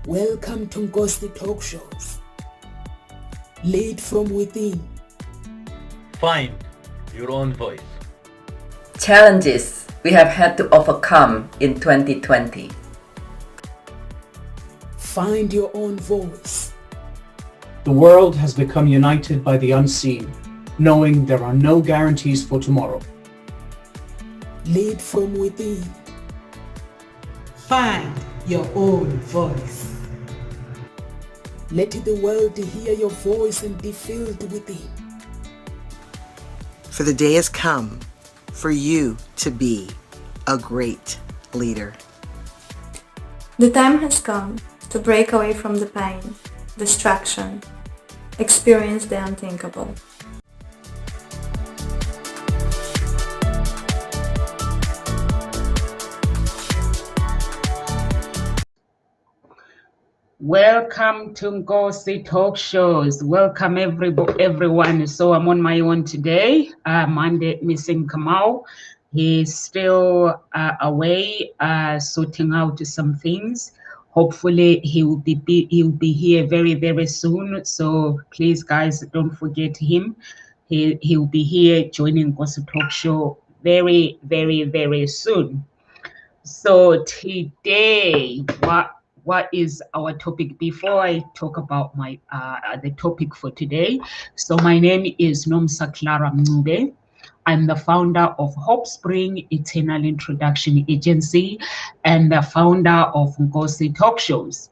Welcome to Ngosi Talk Shows. Lead from within. Find your own voice. Challenges we have had to overcome in 2020. Find your own voice. The world has become united by the unseen, knowing there are no guarantees for tomorrow. Lead from within. Find your own voice. Let the world hear your voice and be filled within. For the day has come for you to be a great leader. The time has come to break away from the pain, distraction, experience the unthinkable. Welcome to Ngosi Talk Shows. Welcome everyone. So I'm on my own today. Monday missing Kamau. He's still away, sorting out some things. Hopefully he'll be here very soon. So please guys, don't forget him. He'll be here joining Ngosi Talk Show very soon. So today, what is our topic? Before I talk about my the topic for today, so my name is Nomsa Clara Mnube. I'm the founder of Hope Spring Eternal Introduction Agency and the founder of Ngosi Talk Shows.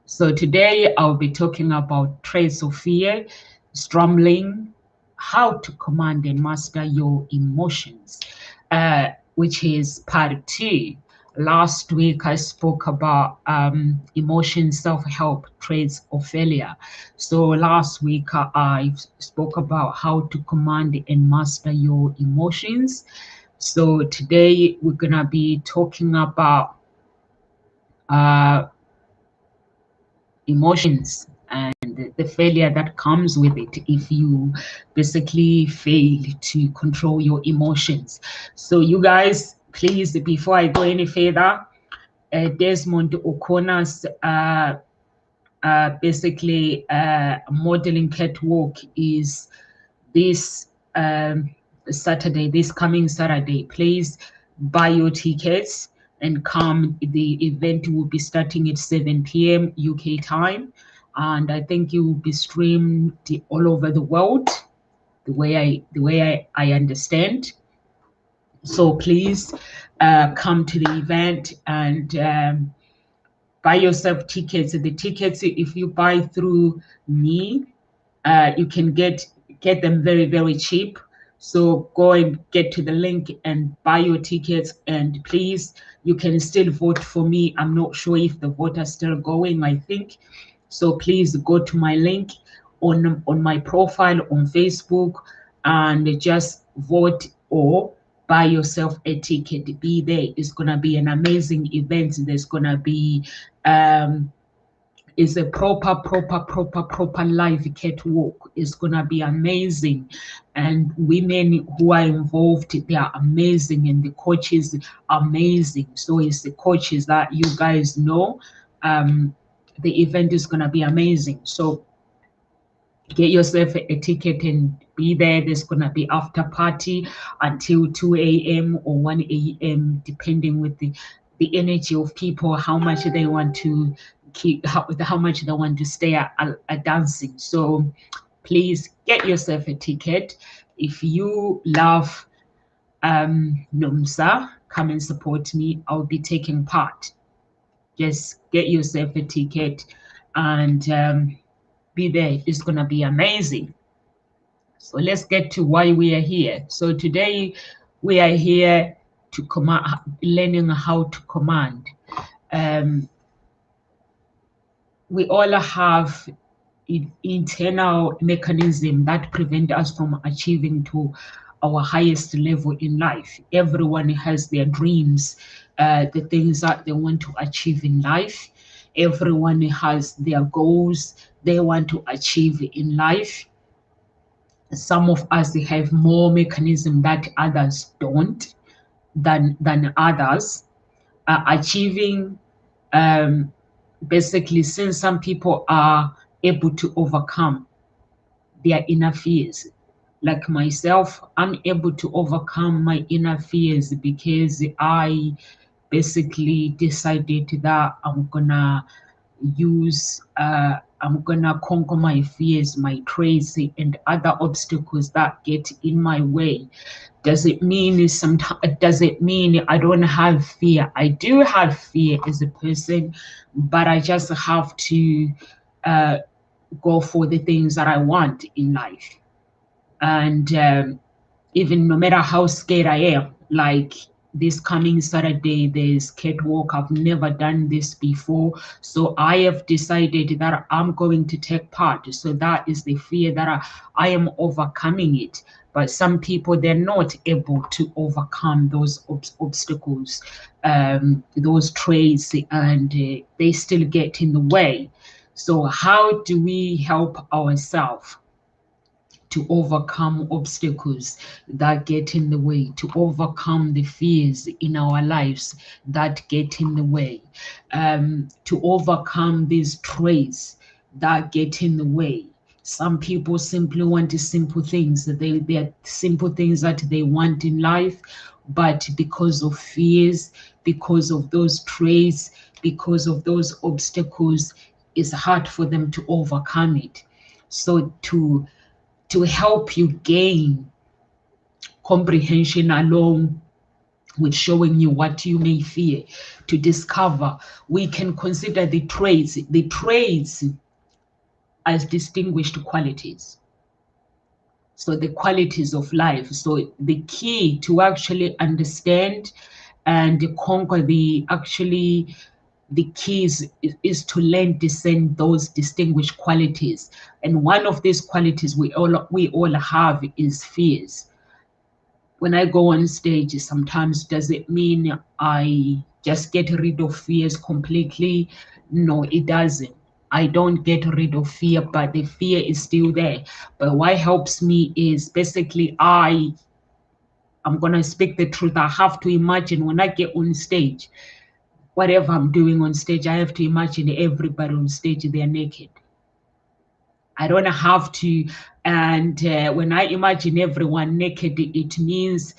So today I'll be talking about traits of fear, struggling, how to command and master your emotions, which is part 2. Last week, I spoke about emotion self-help traits of failure. So last week, I spoke about how to command and master your emotions. So today, we're going to be talking about emotions and the failure that comes with it if you basically fail to control your emotions. So you guys, please, before I go any further, Desmond O'Connor's basically modeling catwalk is this Saturday, this coming Saturday. Please buy your tickets and come. The event will be starting at 7 p.m. UK time, and I think it will be streamed all over the world, the way I understand. So please come to the event and buy yourself tickets. The tickets, if you buy through me, you can get them very cheap. So go and get to the link and buy your tickets. And please, you can still vote for me. I'm not sure if the vote is still going, I think. So please go to my link on my profile on Facebook and just vote or buy yourself a ticket. Be there. It's gonna be an amazing event. There's gonna be it's a proper live catwalk. It's gonna be amazing, and women who are involved, they are amazing, and the coaches amazing. So it's the coaches that you guys know. The event is gonna be amazing. So get yourself a ticket and be there. There's gonna be after party until 2 a.m. or 1 a.m. depending with the energy of people, how much they want to keep, how much they want to stay at dancing. So please get yourself a ticket. If you love Nomsa, come and support me. I'll be taking part. Just get yourself a ticket and be there. It's gonna be amazing. So let's get to why we are here. So today we are here to command, learning how to command. We all have internal mechanism that prevent us from achieving to our highest level in life. Everyone has their dreams, the things that they want to achieve in life. Everyone has their goals they want to achieve in life. Some of us have more mechanism that others don't than others. Achieving basically, since some people are able to overcome their inner fears, like myself, I'm able to overcome my inner fears because I basically decided that I'm gonna conquer my fears, my traits, and other obstacles that get in my way. Does it mean I don't have fear? I do have fear as a person, but I just have to go for the things that I want in life. And even no matter how scared I am, like this coming Saturday, there's catwalk. I've never done this before. So I have decided that I'm going to take part. So that is the fear that I am overcoming it. But some people, they're not able to overcome those obstacles, those traits, and they still get in the way. So how do we help ourselves to overcome obstacles that get in the way, to overcome the fears in our lives that get in the way, to overcome these traits that get in the way? Some people simply want simple things. They're simple things that they want in life, but because of fears, because of those traits, because of those obstacles, it's hard for them to overcome it. So to help you gain comprehension along with showing you what you may fear, to discover, we can consider the traits as distinguished qualities. So the qualities of life. So the key to actually understand and conquer the keys is to learn, discern those distinguished qualities. And one of these qualities we all have is fears. When I go on stage, sometimes does it mean I just get rid of fears completely? No, it doesn't. I don't get rid of fear, but the fear is still there. But what helps me is basically I'm gonna speak the truth. I have to imagine when I get on stage, whatever I'm doing on stage, I have to imagine everybody on stage, they're naked. I don't have to, and when I imagine everyone naked, it means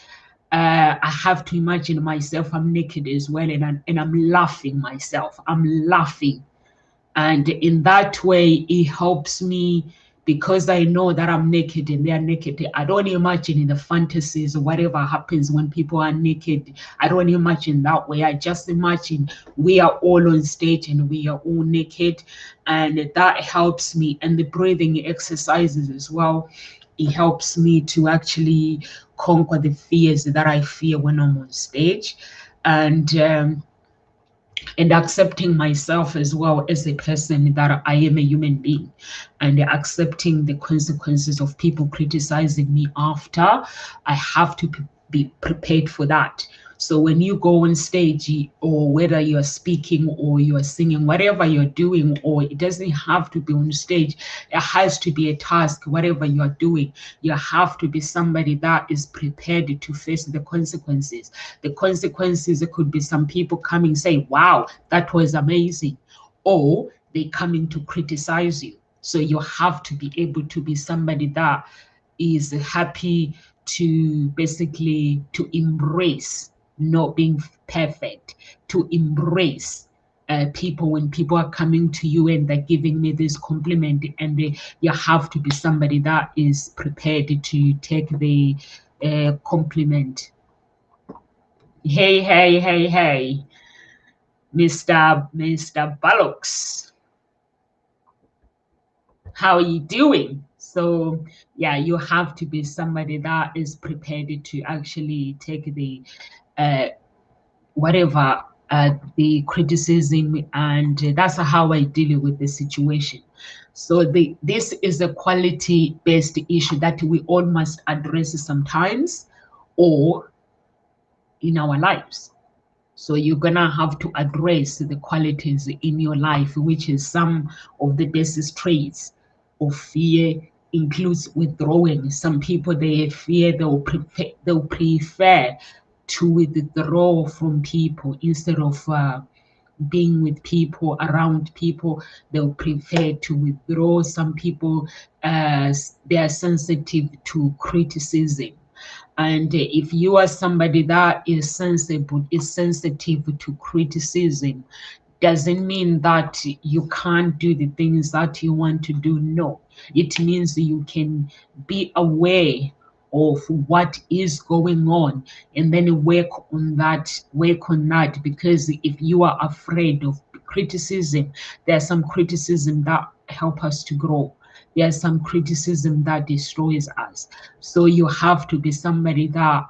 I have to imagine myself, I'm naked as well, and I'm laughing myself. I'm laughing. And in that way, it helps me because I know that I'm naked and they're naked. I don't imagine in the fantasies or whatever happens when people are naked. I don't imagine that way. I just imagine we are all on stage and we are all naked. And that helps me. And the breathing exercises as well, it helps me to actually conquer the fears that I fear when I'm on stage. And accepting myself as well as a person, that I am a human being, and accepting the consequences of people criticizing me after. I have to be prepared for that. So when you go on stage, or whether you're speaking or you're singing, whatever you're doing, or it doesn't have to be on stage, it has to be a task, whatever you're doing, you have to be somebody that is prepared to face the consequences. The consequences, it could be some people coming say, wow, that was amazing, or they coming to criticize you. So you have to be able to be somebody that is happy to basically to embrace not being perfect, to embrace people when people are coming to you and they're giving me this compliment, and you have to be somebody that is prepared to take the compliment. Hey, Mr. Bullocks, how are you doing? So yeah, you have to be somebody that is prepared to actually take the whatever the criticism, and that's how I deal with the situation. So this is a quality-based issue that we all must address sometimes or in our lives. So you're gonna have to address the qualities in your life, which is some of the basic traits of fear. Includes withdrawing. Some people, they fear, they'll prefer to withdraw from people instead of being with people, around people, they'll prefer to withdraw. Some people, they are sensitive to criticism. And if you are somebody that is sensitive to criticism, doesn't mean that you can't do the things that you want to do. No, it means you can be aware of what is going on and then work on that, because if you are afraid of criticism, there's some criticism that help us to grow. There's some criticism that destroys us. So you have to be somebody that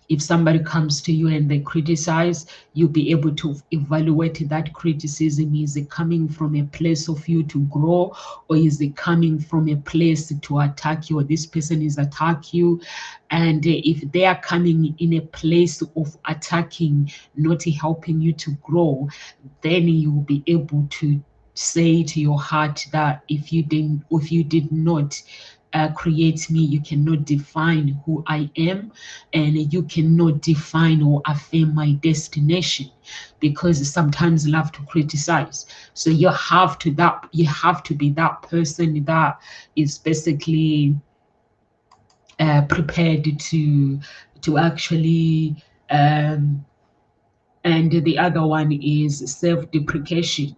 if somebody comes to you and they criticize, you'll be able to evaluate that criticism. Is it coming from a place of you to grow, or is it coming from a place to attack you, or this person is attack you? And if they are coming in a place of attacking, not helping you to grow, then you will be able to say to your heart that if you did not create me, you cannot define who I am, and you cannot define or affirm my destination, because sometimes love to criticize. So you have to be that person that is basically prepared to actually and the other one is self-deprecation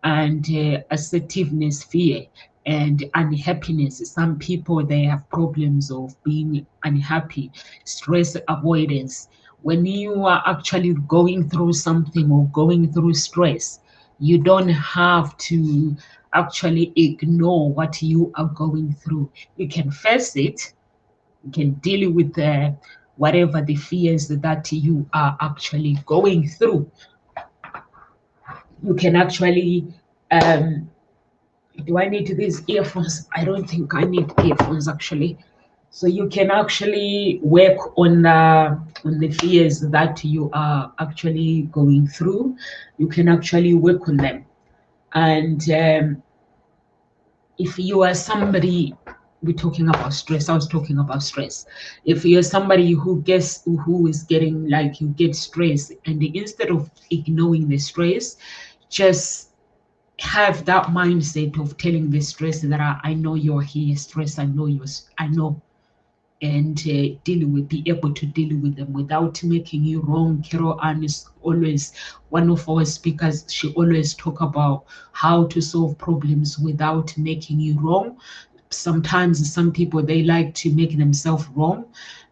and assertiveness, fear and unhappiness. Some people, they have problems of being unhappy, stress avoidance. When you are actually going through something or going through stress, you don't have to actually ignore what you are going through. You can face it, you can deal with whatever the fears that you are actually going through. You can actually do I need these earphones? I don't think I need earphones actually. So you can actually work on the fears that you are actually going through. You can actually work on them. And if you are somebody, we're talking about stress. I was talking about stress. If you're somebody who is getting, like, you get stress, and instead of ignoring the stress, just have that mindset of telling the stress that I know you're here, stress, I know, and be able to deal with them without making you wrong. Carol Ann is always one of our speakers. She always talk about how to solve problems without making you wrong. Sometimes some people, they like to make themselves wrong,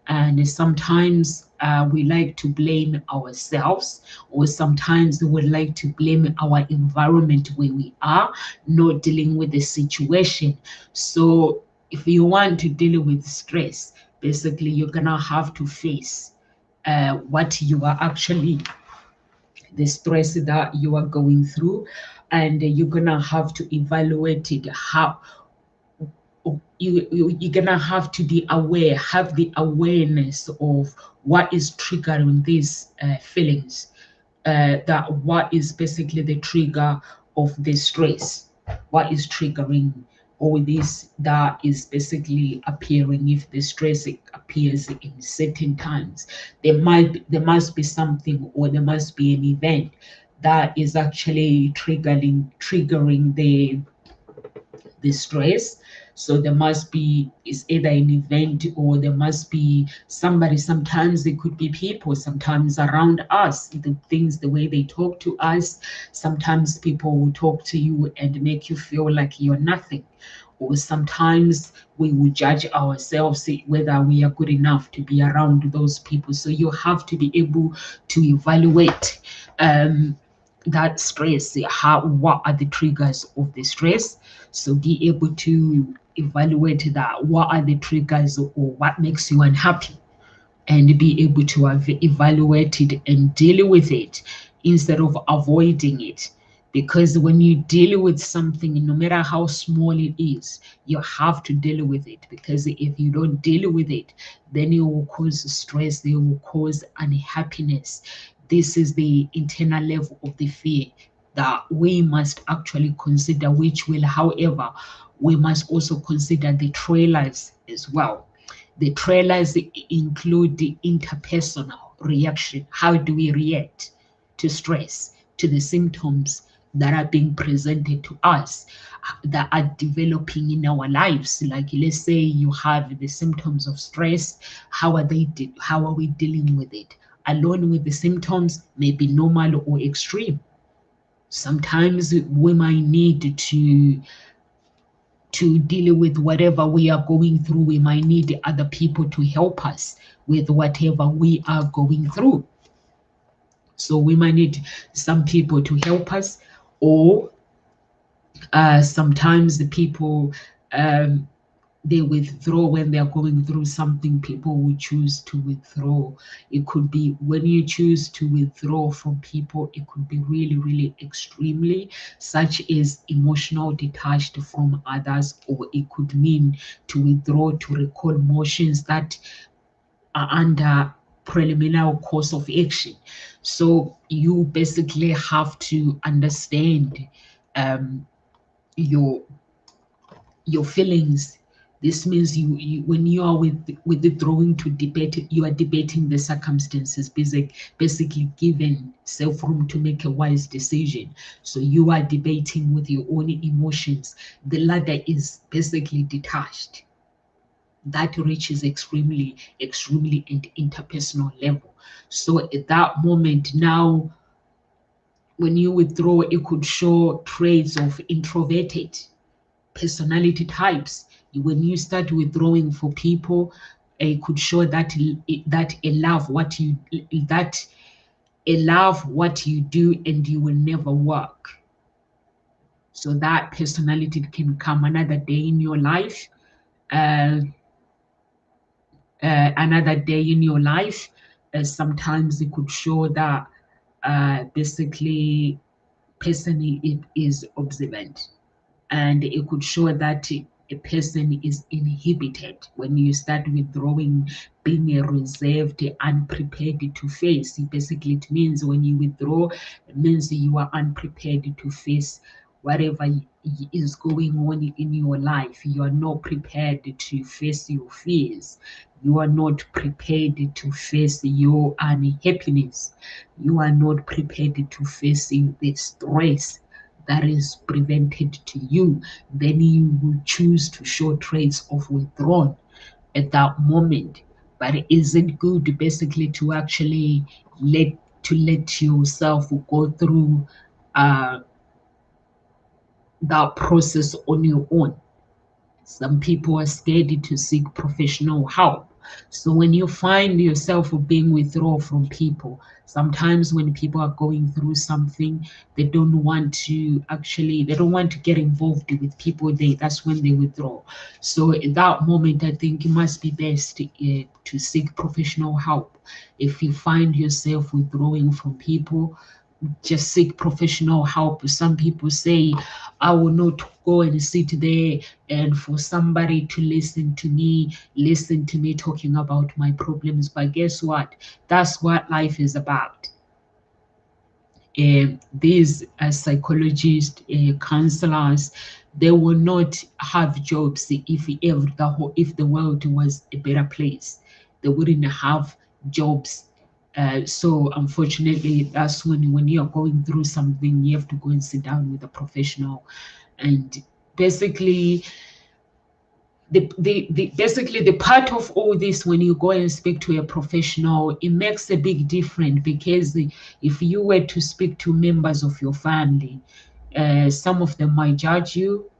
and sometimes we like to blame ourselves, or sometimes we would like to blame our environment where we are not dealing with the situation. So if you want to deal with stress, basically you're gonna have to face what you are actually, the stress that you are going through, and you're gonna have to evaluate it. How you're gonna have to be aware, have the awareness of what is triggering these feelings, that what is basically the trigger of the stress, what is triggering all this that is basically appearing. If the stress appears in certain times, there must be something, or there must be an event that is actually triggering the stress. So there must be, it's either an event, or there must be somebody. Sometimes it could be people, sometimes around us, the things, the way they talk to us. Sometimes people will talk to you and make you feel like you're nothing. Or sometimes we will judge ourselves whether we are good enough to be around those people. So you have to be able to evaluate that stress, what are the triggers of the stress. So be able to evaluate that, what are the triggers, or what makes you unhappy, and be able to evaluate it and deal with it instead of avoiding it. Because when you deal with something, no matter how small it is, you have to deal with it. Because if you don't deal with it, then it will cause stress, it will cause unhappiness. This is the internal level of the fear that we must actually consider, which will, however, we must also consider the trailers as well. The trailers include the interpersonal reaction. How do we react? to stress, to the symptoms that are being presented to us, that are developing in our lives. Like, let's say you have the symptoms of stress. How are we dealing with it? Alone with the symptoms may be normal or extreme. Sometimes we might need to deal with whatever we are going through. We might need other people to help us with whatever we are going through. So we might need some people to help us, or sometimes the people they withdraw when they are going through something. People will choose to withdraw. It could be, when you choose to withdraw from people, it could be really, really extremely, such as emotional detached from others, or it could mean to withdraw to recall motions that are under preliminary course of action. So you basically have to understand your feelings. This means you when you are withdrawing to debate, you are debating the circumstances, basically giving self room to make a wise decision. So you are debating with your own emotions. The latter is basically detached. That reaches extremely and interpersonal level. So at that moment now, when you withdraw, it could show traits of introverted personality types. When you start withdrawing for people, it could show that a love what you do, and you will never work. So that personality can come another day in your life. Sometimes it could show that basically person is observant, and it could show that a person is inhibited. When you start withdrawing, being reserved, unprepared to face, basically it means when you withdraw, it means you are unprepared to face whatever is going on in your life. You are not prepared to face your fears. You are not prepared to face your unhappiness. You are not prepared to face the stress that is presented to you. Then you will choose to show traits of withdrawal at that moment. But is it good basically to actually let yourself go through that process on your own? Some people are scared to seek professional help. So when you find yourself being withdrawn from people, sometimes when people are going through something, they don't want to get involved with people. That's when they withdraw. So at that moment, I think it must be best to seek professional help. If you find yourself withdrawing from people, just seek professional help. Some people say, I will not go and sit there and for somebody to listen to me talking about my problems. But guess what? That's what life is about. These psychologists, counselors, they will not have jobs if the world was a better place. They wouldn't have jobs. So unfortunately, that's when you're going through something, you have to go and sit down with a professional. And basically, the part of all this, when you go and speak to a professional, it makes a big difference. Because if you were to speak to members of your family, some of them might judge you,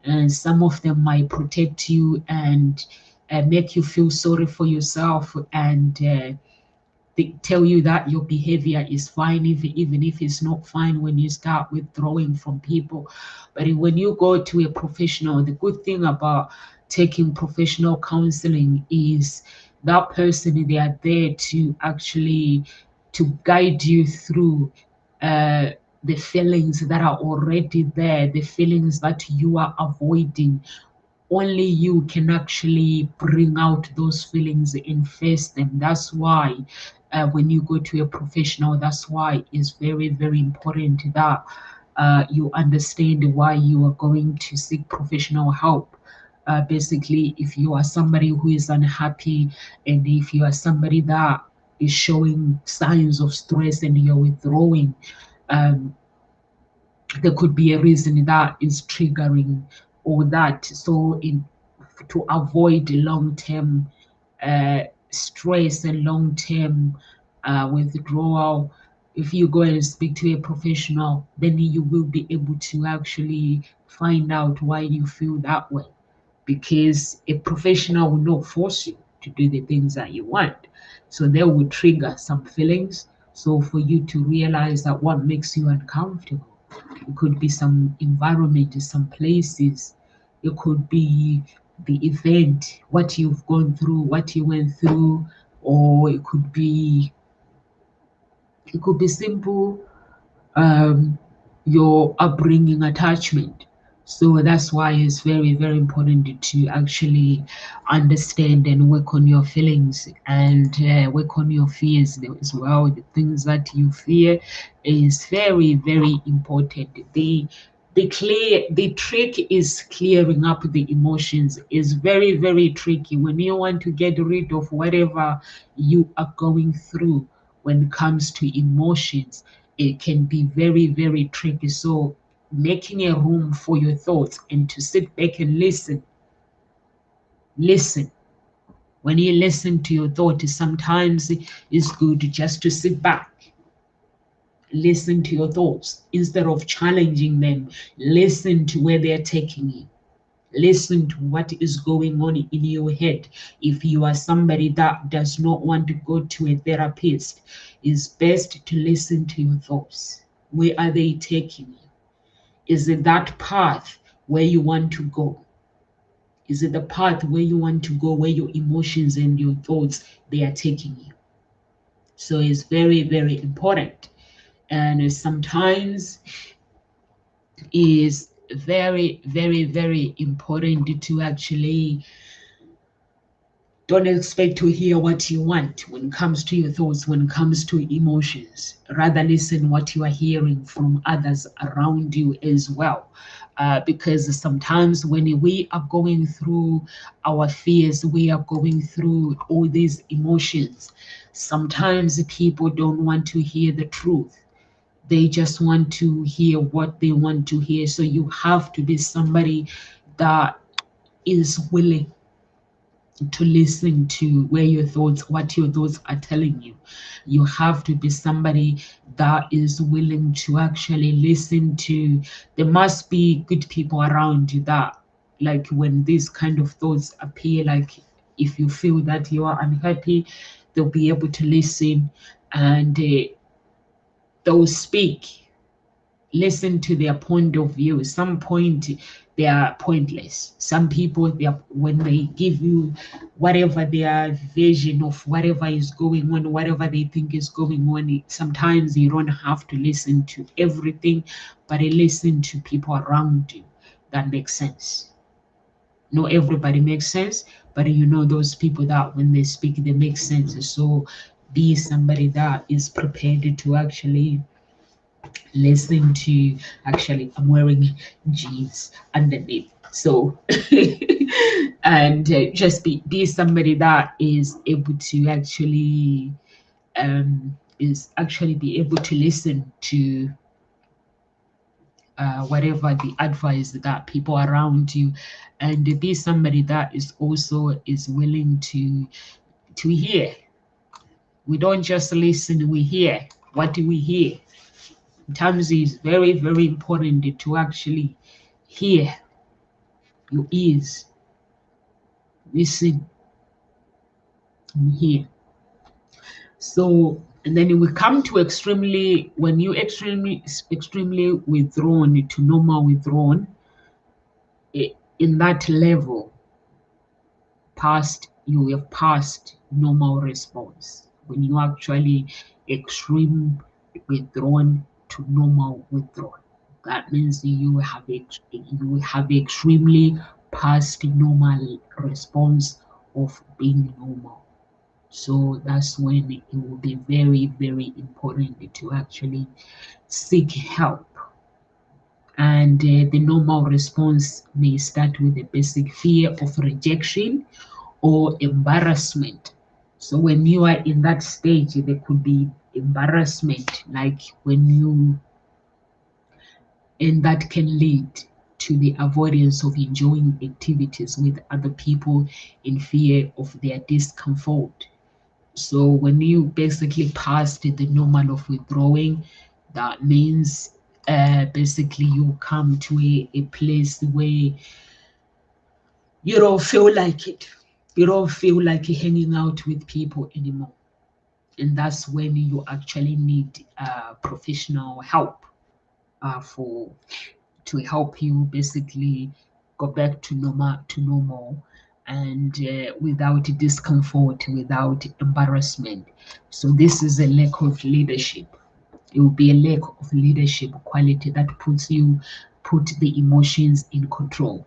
and some of them might protect you and make you feel sorry for yourself, and they tell you that your behavior is fine, even if it's not fine when you start withdrawing from people. But when you go to a professional, the good thing about taking professional counseling is that person, they are there to actually to guide you through the feelings that are already there, the feelings that you are avoiding. Only you can actually bring out those feelings and face them. That's why when you go to a professional, that's why it's very, very important that you understand why you are going to seek professional help. Basically, if you are somebody who is unhappy, and if you are somebody that is showing signs of stress and you're withdrawing, there could be a reason that is triggering all that. So to avoid long-term stress and long-term withdrawal, if you go and speak to a professional, then you will be able to actually find out why you feel that way, because a professional will not force you to do the things that you want. So they will trigger some feelings. So for you to realize that what makes you uncomfortable, it could be some environment, some places, it could be the event, what you've gone through, what you went through, or it could be simple, your upbringing, attachment. So that's why it's very, very important to actually understand and work on your feelings and work on your fears as well. The things that you fear is very, very important. The trick is clearing up the emotions. Is very, very tricky when you want to get rid of whatever you are going through. When it comes to emotions, it can be very, very tricky. So making a room for your thoughts and to sit back and listen. When you listen to your thoughts, sometimes it's good just to sit back, listen to your thoughts instead of challenging them. Listen to where they're taking you. Listen to what is going on in your head. If you are somebody that does not want to go to a therapist, it's best to listen to your thoughts. Where are they taking you? Is it that path where you want to go? Is it the path where you want to go, where your emotions and your thoughts, they are taking you? So it's very, very important. And sometimes is very, very, very important to actually don't expect to hear what you want when it comes to your thoughts, when it comes to emotions. Rather listen what you are hearing from others around you as well. Because sometimes when we are going through our fears, we are going through all these emotions, sometimes people don't want to hear the truth. They just want to hear what they want to hear. So you have to be somebody that is willing to listen to what your thoughts are telling you. You have to be somebody that is willing to actually listen to. There must be good people around you that, like, when these kind of thoughts appear, like if you feel that you are unhappy, they'll be able to listen and they'll speak. Listen to their point of view. Some point they are pointless. Some people, when they give you whatever their vision of whatever is going on, whatever they think is going on, sometimes you don't have to listen to everything, but listen to people around you that makes sense. Not everybody makes sense, but you know those people that when they speak, they make sense. So be somebody that is prepared to actually listen to. Actually, I'm wearing jeans underneath, so and just be somebody that is able to actually be able to listen to whatever the advice that people around you, and be somebody that is also is willing to hear. We don't just listen, we hear. What do we hear? Sometimes it's very, very important to actually hear. Your ears, listen and hear. So, and then we come to when you extremely withdrawn to normal withdrawn, in that level, you have passed normal response. When you actually extreme withdrawn to normal withdrawn, that means you have extremely past normal response of being normal. So that's when it will be very, very important to actually seek help. And the normal response may start with a basic fear of rejection or embarrassment. So when you are in that stage, there could be embarrassment, like when you, and that can lead to the avoidance of enjoying activities with other people in fear of their discomfort. So when you basically passed the normal of withdrawing, that means basically you come to a place where you don't feel like it. You don't feel like hanging out with people anymore. And that's when you actually need professional help for to help you basically go back to normal and without discomfort, without embarrassment. So this is a lack of leadership. It will be a lack of leadership quality that put the emotions in control.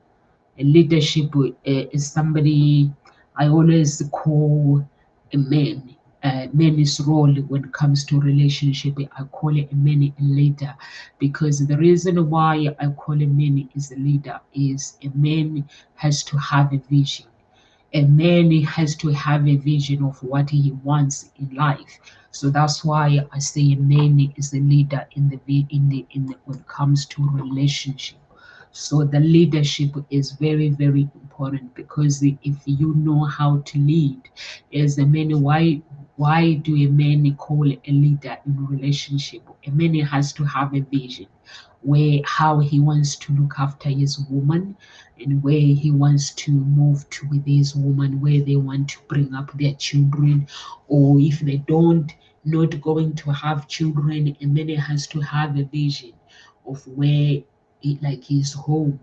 And leadership is somebody I always call a man. Man's role when it comes to relationship, I call it a man a leader, because the reason why I call a man is a leader is a man has to have a vision. A man has to have a vision of what he wants in life. So that's why I say a man is a leader in the when it comes to relationship. So the leadership is very, very important, because if you know how to lead as a man, why do a man call a leader in a relationship? A man has to have a vision where how he wants to look after his woman, and where he wants to move to with his woman, where they want to bring up their children, or if they don't not going to have children, a man has to have a vision of where like his home.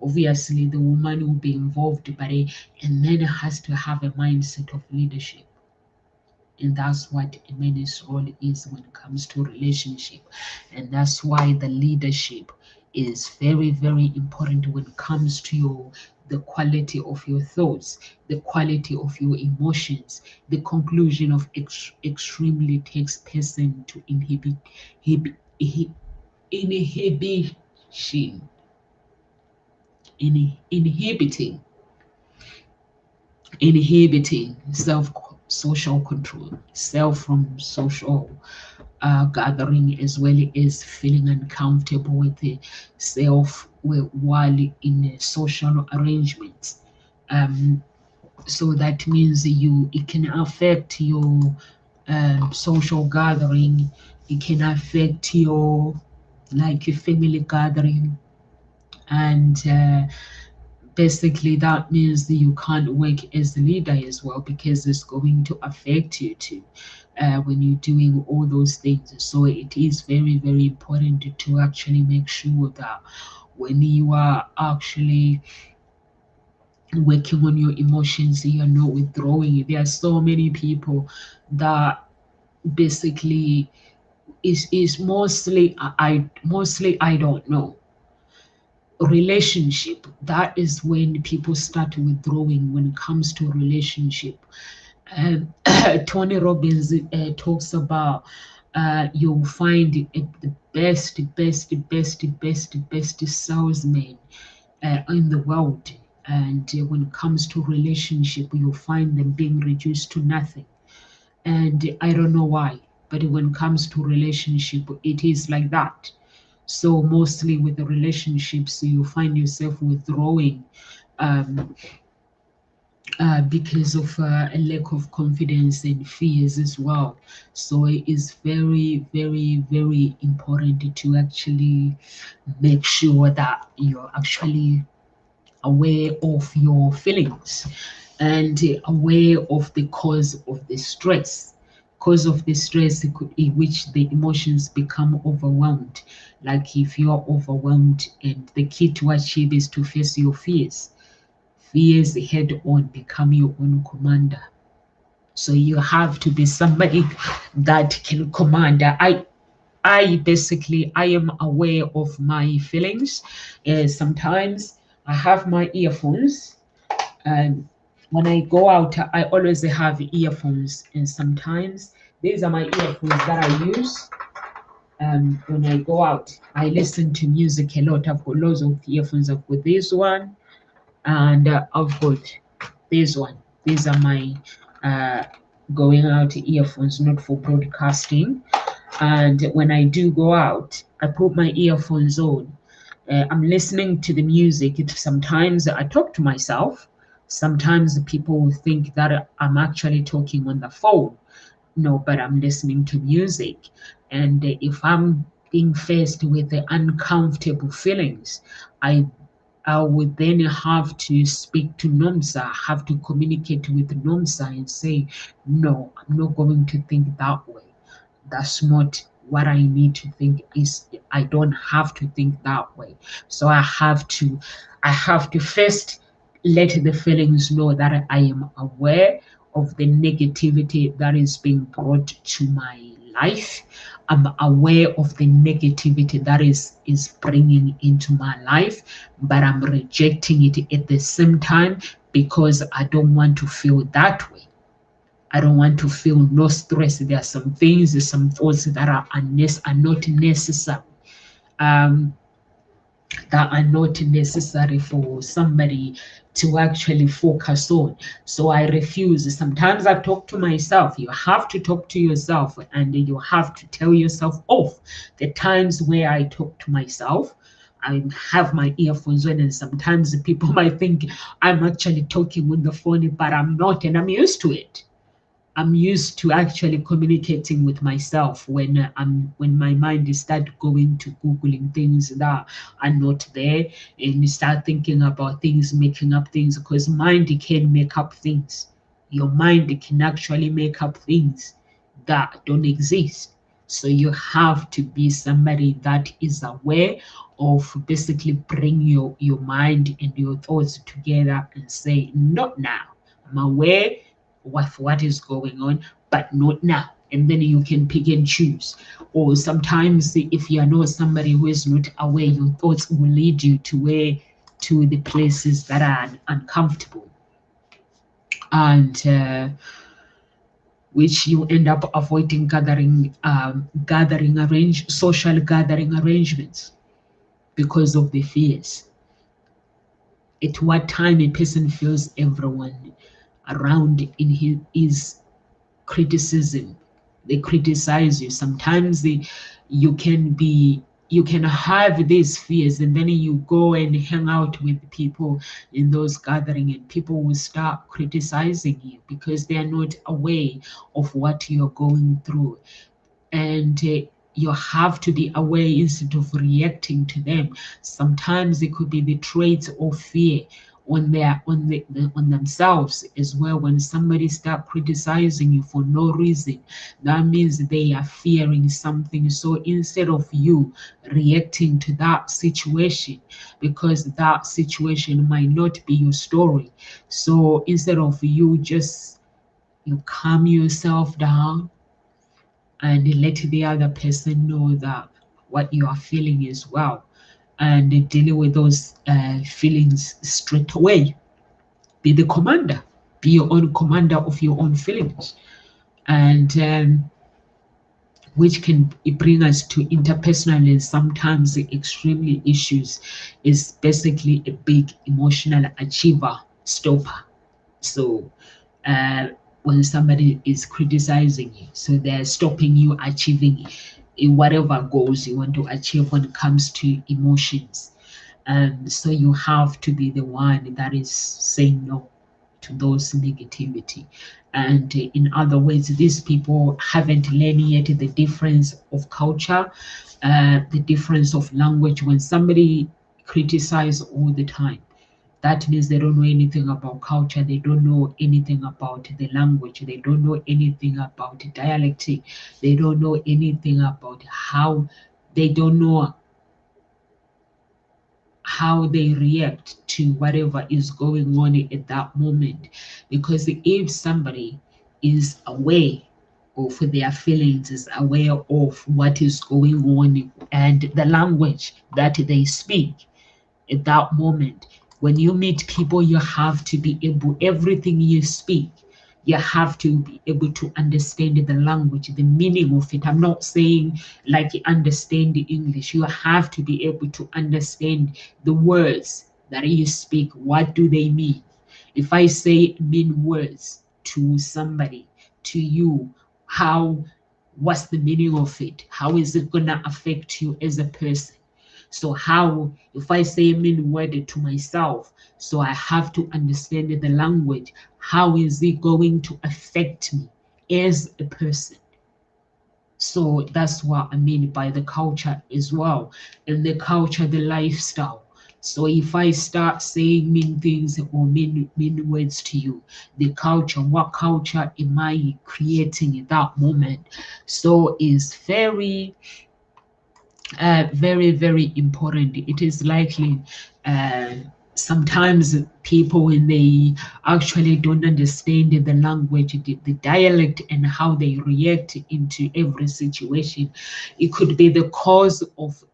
Obviously the woman will be involved, but a man has to have a mindset of leadership. And that's what a man's role is when it comes to relationship. And that's why the leadership is very, very important when it comes to the quality of your thoughts, the quality of your emotions. The conclusion of extremely takes person to inhibition inhibiting self social control, self from social gathering, as well as feeling uncomfortable with the self while in social arrangements. So that means it can affect your social gathering. It can affect your like your family gathering, and basically that means that you can't work as a leader as well, because it's going to affect you too when you're doing all those things. So it is very, very important to actually make sure that when you are actually working on your emotions, you're not withdrawing. There are so many people that basically is mostly I don't know. Relationship, that is when people start withdrawing when it comes to relationship. Tony Robbins talks about you'll find the best salesman in the world, and when it comes to relationship, you'll find them being reduced to nothing. And I don't know why, but when it comes to relationship, it is like that. So mostly with the relationships, you find yourself withdrawing because of a lack of confidence and fears as well. So it is very, very, very important to actually make sure that you're actually aware of your feelings and aware of the cause of the stress. Cause of the stress in which the emotions become overwhelmed. Like if you're overwhelmed, and the key to achieve is to face your fears. Fears head on, become your own commander. So you have to be somebody that can command. I basically I am aware of my feelings. Sometimes I have my earphones, and when I go out, I always have earphones, and sometimes these are my earphones that I use. When I go out, I listen to music a lot. I've got loads of earphones. I've got this one, and I've got this one. These are my going out earphones, not for broadcasting. And when I do go out, I put my earphones on. I'm listening to the music. Sometimes I talk to myself. Sometimes people will think that I'm actually talking on the phone. No, but I'm listening to music. And if I'm being faced with the uncomfortable feelings, I would then have to speak to Nomsa, have to communicate with Nomsa and say, no, I'm not going to think that way. That's not what I need to think. Is I don't have to think that way. So I have to first let the feelings know that I am aware of the negativity that is being brought to my life. I'm aware of the negativity that is bringing into my life, but I'm rejecting it at the same time because I don't want to feel that way. I don't want to feel no stress. There are some things, some thoughts that are not necessary. That are not necessary for somebody to actually focus on. So I refuse. Sometimes I talk to myself. You have to talk to yourself, and you have to tell yourself off. The times where I talk to myself, I have my earphones on, and sometimes people might think I'm actually talking on the phone, but I'm not, and I'm used to it. I'm used to actually communicating with myself when my mind start going to googling things that are not there, and start thinking about things, making up things, because mind can make up things. Your mind can actually make up things that don't exist. So you have to be somebody that is aware of basically bring your mind and your thoughts together and say, not now. I'm aware with what is going on, but not now. And then you can pick and choose. Or sometimes if you are not somebody who is not aware, your thoughts will lead you to the places that are uncomfortable, and which you end up avoiding social gathering arrangements because of the fears. At what time a person feels everyone around in his criticism, they criticize you. Sometimes you can have these fears, and then you go and hang out with people in those gatherings, and people will start criticizing you because they are not aware of what you're going through. And you have to be aware instead of reacting to them. Sometimes it could be the traits of fear on themselves as well. When somebody start criticizing you for no reason, that means they are fearing something. So instead of you reacting to that situation, because that situation might not be your story, so instead of you calm yourself down and let the other person know that what you are feeling as well, and dealing with those feelings straight away. Be the commander, be your own commander of your own feelings, and which can bring us to interpersonal and sometimes extremely issues, is basically a big emotional achiever stopper. So when somebody is criticizing you, so they're stopping you achieving whatever goals you want to achieve when it comes to emotions. And so you have to be the one that is saying no to those negativity. And in other words, these people haven't learned yet the difference of culture, the difference of language. When somebody criticizes all the time, that means they don't know anything about culture, they don't know anything about the language, they don't know anything about dialectic, they don't know anything about they don't know how they react to whatever is going on at that moment. Because if somebody is aware of their feelings, is aware of what is going on and the language that they speak at that moment, when you meet people, you have to be able, everything you speak, you have to be able to understand the language, the meaning of it. I'm not saying like understand the English. You have to be able to understand the words that you speak. What do they mean? If I say mean words to somebody, to you, what's the meaning of it? How is it gonna affect you as a person? So how, if I say a mean word to myself, so I have to understand the language. How is it going to affect me as a person? So that's what I mean by the culture as well. And the culture, the lifestyle. So if I start saying mean things or mean words to you, the culture, what culture am I creating at that moment? So it's very, very important. It is likely sometimes people, when they actually don't understand the language, the dialect, and how they react into every situation, it could be the cause of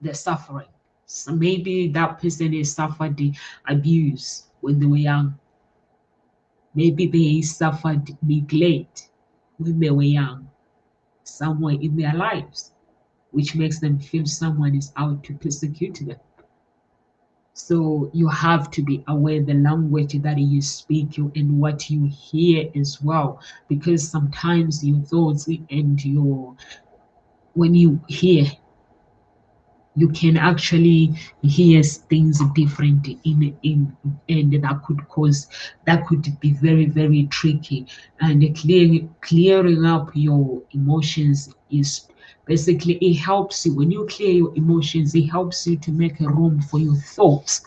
the suffering. So maybe that person has suffered the abuse when they were young. Maybe they suffered neglect when they were young, somewhere in their lives, which makes them feel someone is out to persecute them. So you have to be aware the language that you speak and what you hear as well, because sometimes your thoughts and when you hear, you can actually hear things different and that could be very tricky. And clearing up your emotions is basically, it helps you when you clear your emotions. It helps you to make a room for your thoughts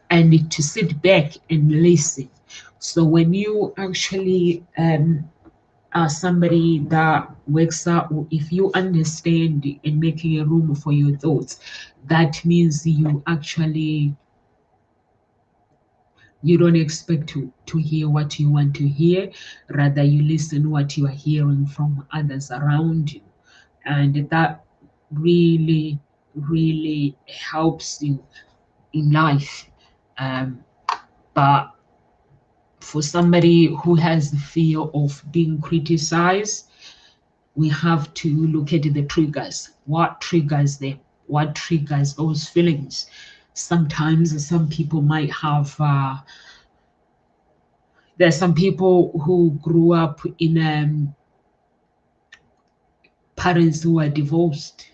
and to sit back and listen. So when you actually somebody that wakes up, if you understand and making a room for your thoughts, that means you don't expect to hear what you want to hear, rather you listen what you are hearing from others around you, and that really helps you in life. But for somebody who has the fear of being criticized, we have to look at the triggers. What triggers them? What triggers those feelings? Sometimes some people might have, there's some people who grew up in parents who were divorced.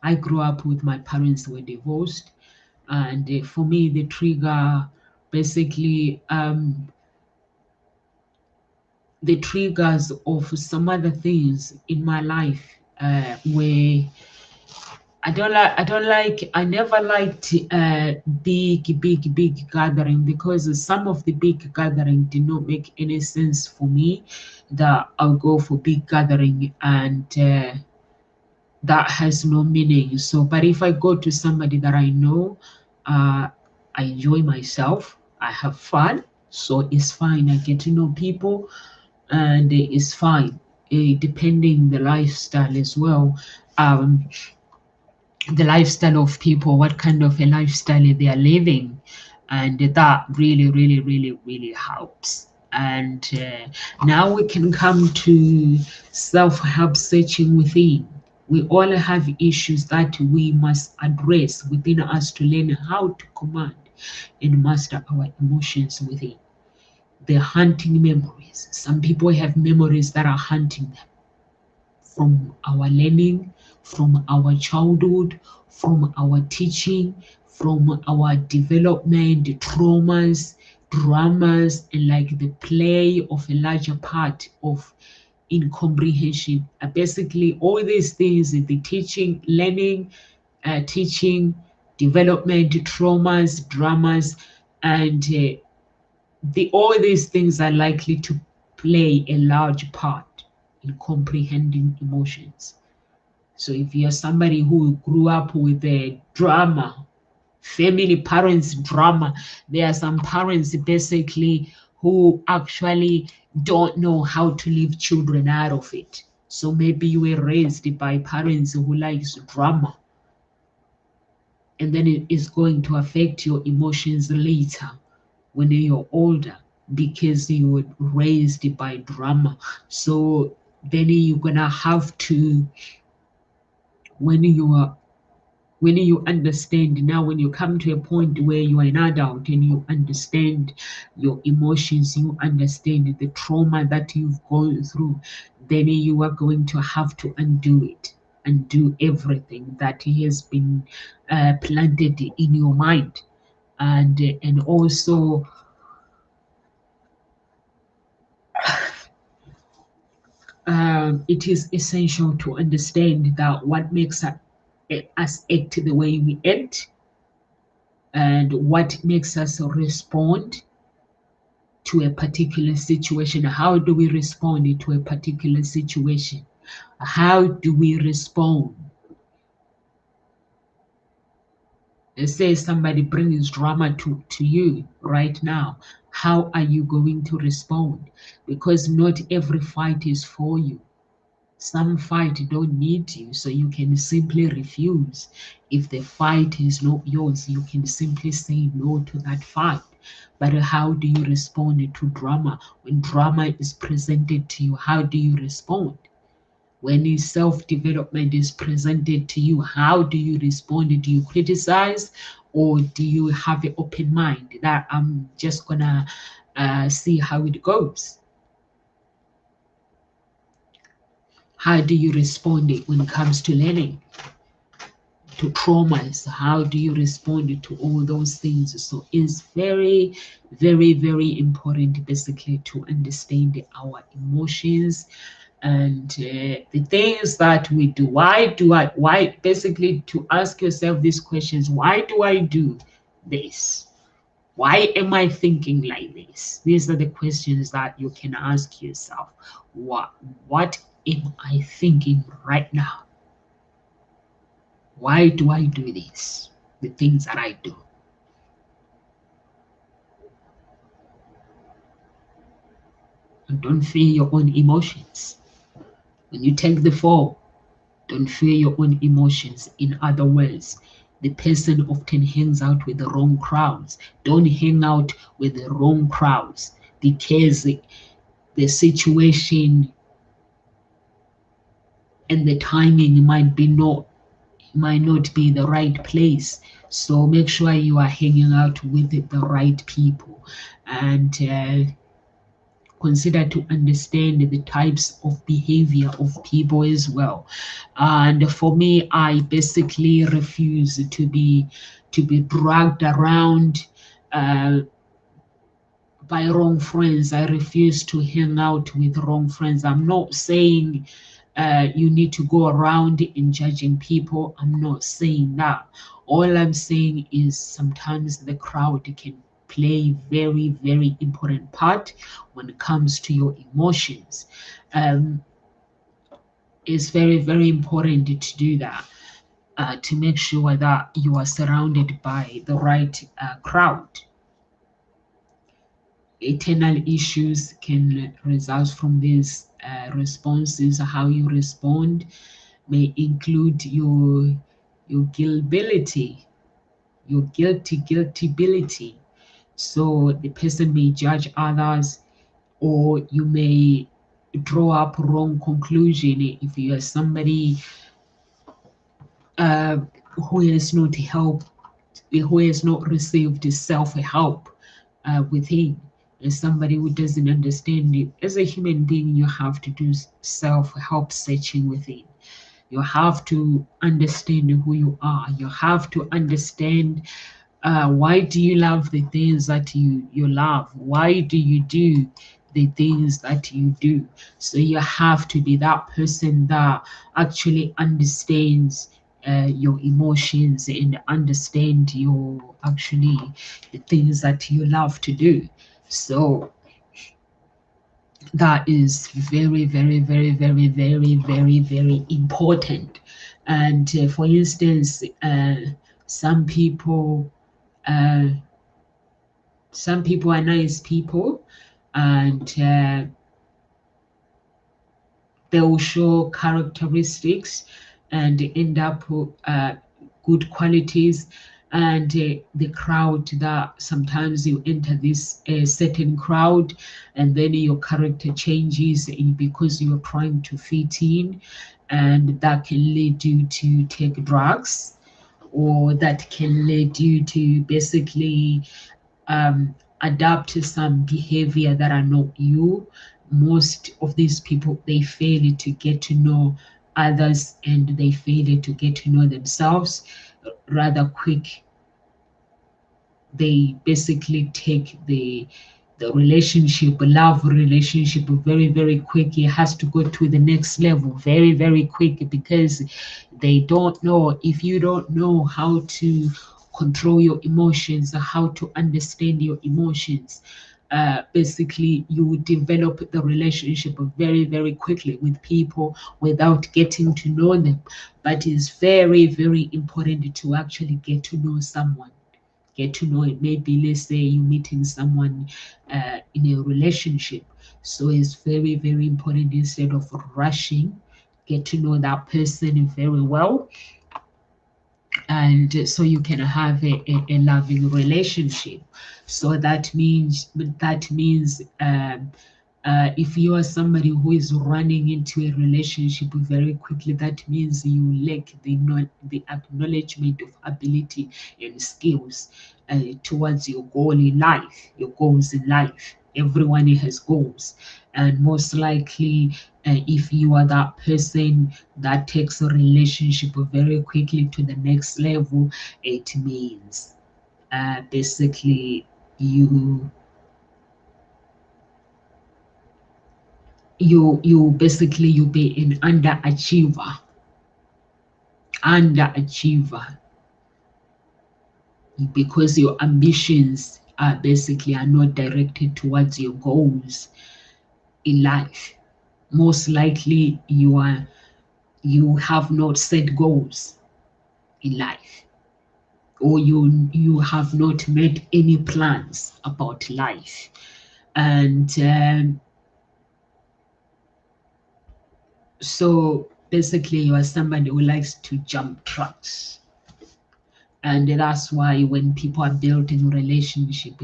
I grew up with my parents who were divorced. And for me, the trigger, basically, the triggers of some other things in my life where I never liked big gathering, because some of the big gathering did not make any sense for me, that I'll go for big gathering and that has no meaning. So, but if I go to somebody that I know, I enjoy myself, I have fun, so it's fine. I get to know people and it's fine, depending the lifestyle as well. The lifestyle of people, what kind of a lifestyle they are living, and that really helps. And now we can come to self-help searching within. We all have issues that we must address within us to learn how to command and master our emotions within. The hunting memories. Some people have memories that are hunting them from our learning, from our childhood, from our teaching, from our development, the traumas, dramas, and like the play of a larger part of incomprehension. Basically, all these things, the teaching, learning, teaching, development, traumas, dramas, and all these things are likely to play a large part in comprehending emotions. So if you're somebody who grew up with a drama, family parents drama, there are some parents basically who actually don't know how to leave children out of it. So maybe you were raised by parents who likes drama, and then it is going to affect your emotions later when you're older, because you were raised by drama. So then you're gonna have to, when you are when you understand, now when you come to a point where you are an adult and you understand your emotions, you understand the trauma that you've gone through, then you are going to have to undo it, undo everything that has been planted in your mind. And also it is essential to understand that what makes us act the way we act, and what makes us respond to a particular situation. How do we respond to a particular situation? How do we respond? Let's say somebody brings drama to you right now. How are you going to respond? Because not every fight is for you. Some fight don't need you, so you can simply refuse. If the fight is not yours, you can simply say no to that fight. But how do you respond to drama? When drama is presented to you, how do you respond? When self-development is presented to you, how do you respond? Do you criticize, or do you have an open mind that I'm just gonna see how it goes? How do you respond when it comes to learning, to traumas? How do you respond to all those things? So it's very, very, very important basically to understand our emotions and the things that we do. Why basically to ask yourself these questions: why do I do this? Why am I thinking like this? These are the questions that you can ask yourself. What am I thinking right now? Why do I do this? The things that I do. And don't fear your own emotions. When you take the fall, don't fear your own emotions. In other words, the person often hangs out with the wrong crowds. Don't hang out with the wrong crowds, because the situation and the timing might not be the right place. So make sure you are hanging out with the right people, and consider to understand the types of behavior of people as well. And for me, I basically refuse to be dragged around by wrong friends. I refuse to hang out with wrong friends. I'm not saying you need to go around in judging people. I'm not saying that. All I'm saying is sometimes the crowd can play very, very important part when it comes to your emotions. It's very, very important to do that, to make sure that you are surrounded by the right crowd. Internal issues can result from these responses. How you respond may include your guiltability, your guiltybility. So the person may judge others, or you may draw up wrong conclusion if you are somebody who has not received self-help within. As somebody who doesn't understand it, as a human being, you have to do self-help searching within. You have to understand who you are. You have to understand why do you love the things that you love? Why do you do the things that you do? So you have to be that person that actually understands your emotions and understand the things that you love to do. So that is very, very, very, very, very, very, very important. And for instance, some people are nice people, and they will show characteristics and end up good qualities. And the crowd, that sometimes you enter this certain crowd and then your character changes because you're trying to fit in, and that can lead you to take drugs, or that can lead you to basically adapt to some behavior that are not you. Most of these people, they fail to get to know others, and they fail to get to know themselves rather quick. They basically take the love relationship very, very quick. It has to go to the next level very, very quick, because they don't know. If you don't know how to control your emotions, how to understand your emotions, basically you would develop the relationship very, very quickly with people without getting to know them. But it's very, very important to actually get to know someone. Get to know it. Maybe let's say you're meeting someone in a relationship, so it's very, very important, instead of rushing, get to know that person very well, and so you can have a loving relationship. So that means if you are somebody who is running into a relationship very quickly, that means you lack the acknowledgement of ability and skills towards your goal in life, your goals in life. Everyone has goals, and most likely, if you are that person that takes a relationship very quickly to the next level, it means basically you be an underachiever, because your ambitions are not directed towards your goals in life. Most likely you have not set goals in life, or you have not made any plans about life, and so basically you are somebody who likes to jump tracks. And that's why when people are building a relationship,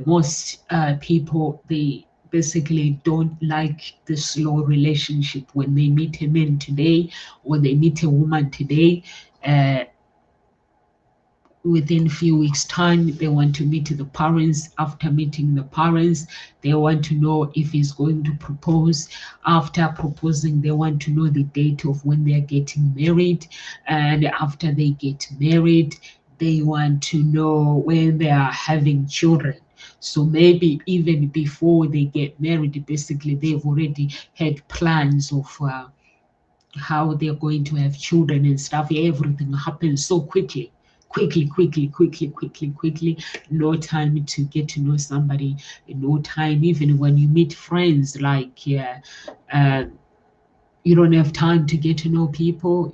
most people, they basically don't like the slow relationship. When they meet a man today, or they meet a woman today, within a few weeks' time, they want to meet the parents. After meeting the parents, they want to know if he's going to propose. After proposing, they want to know the date of when they're getting married. And after they get married, they want to know when they are having children. So maybe even before they get married, basically they've already had plans of how they're going to have children and stuff. Everything happens so quickly. Quickly. No time to get to know somebody. No time, even when you meet friends, like you don't have time to get to know people.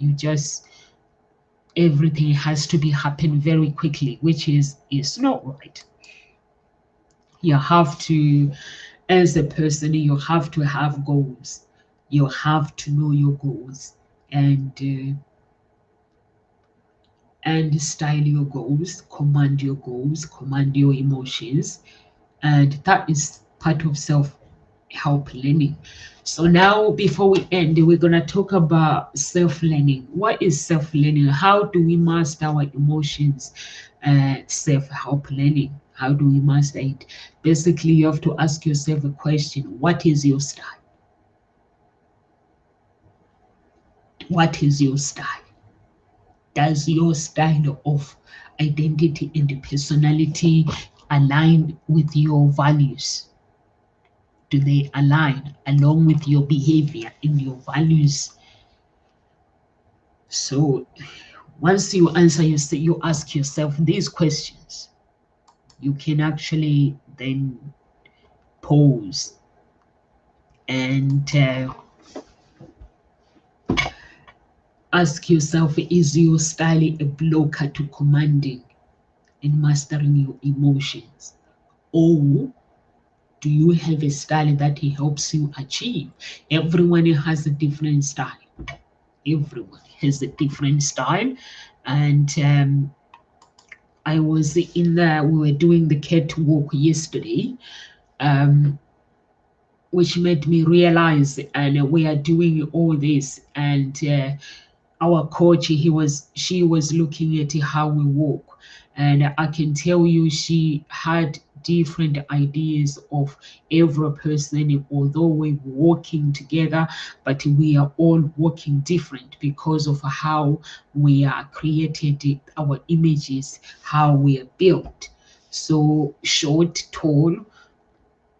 Everything has to be happen very quickly, which is not right. You have to, as a person, you have to have goals. You have to know your goals, and style your goals, command your emotions, and that is part of self-help learning. So now, before we end, we're going to talk about self-learning. What is self-learning? How do we master our emotions? Self-help learning. How do we master it? Basically, you have to ask yourself a question. What is your style? What is your style? Does your style of identity and personality align with your values? Do they align along with your behavior and your values? So once you answer, you ask yourself these questions, you can actually then pause and ask yourself, is your style a blocker to commanding and mastering your emotions? Or do you have a style that helps you achieve? Everyone has a different style. Everyone has a different style. And we were doing the catwalk yesterday, which made me realize, and we are doing all this, and our coach, she was looking at how we walk, and I can tell you she had different ideas of every person, although we're walking together, but we are all walking different because of how we are created, our images, how we are built. So short, tall,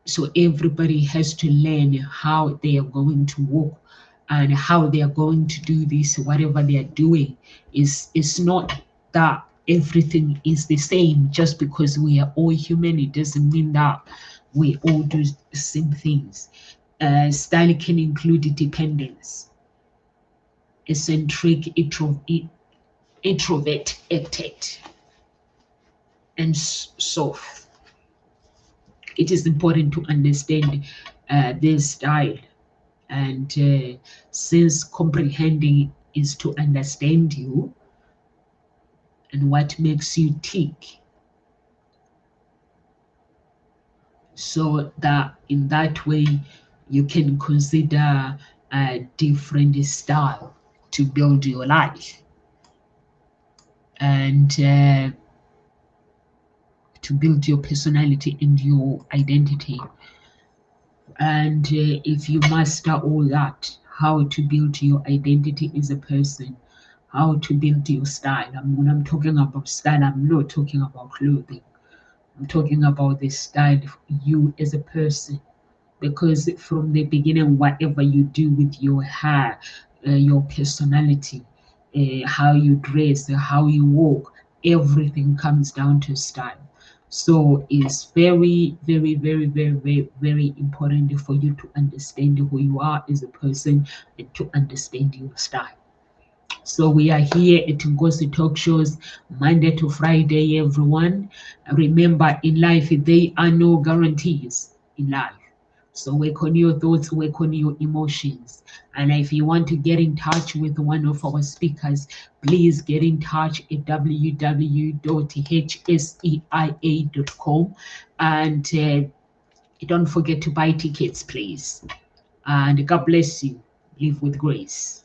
so everybody has to learn how they are going to walk and how they are going to do this. Whatever they are doing is not that everything is the same. Just because we are all human, it doesn't mean that we all do the same things. Style can include dependence, eccentric, introverted, and soft. It is important to understand this style, and since comprehending is to understand you and what makes you tick, so that in that way you can consider a different style to build your life and to build your personality and your identity. And if you master all that, how to build your identity as a person, how to build your style. When I'm talking about style, I'm not talking about clothing. I'm talking about the style of you as a person. Because from the beginning, whatever you do with your hair, your personality, how you dress, how you walk, everything comes down to style. So it's very, very, very, very, very, very important for you to understand who you are as a person and to understand your style. So we are here at Ngozi Talk Shows Monday to Friday, everyone. Remember, in life, there are no guarantees in life. So work on your thoughts, work on your emotions. And if you want to get in touch with one of our speakers, please get in touch at www.hseia.com. And don't forget to buy tickets, please. And God bless you. Live with grace.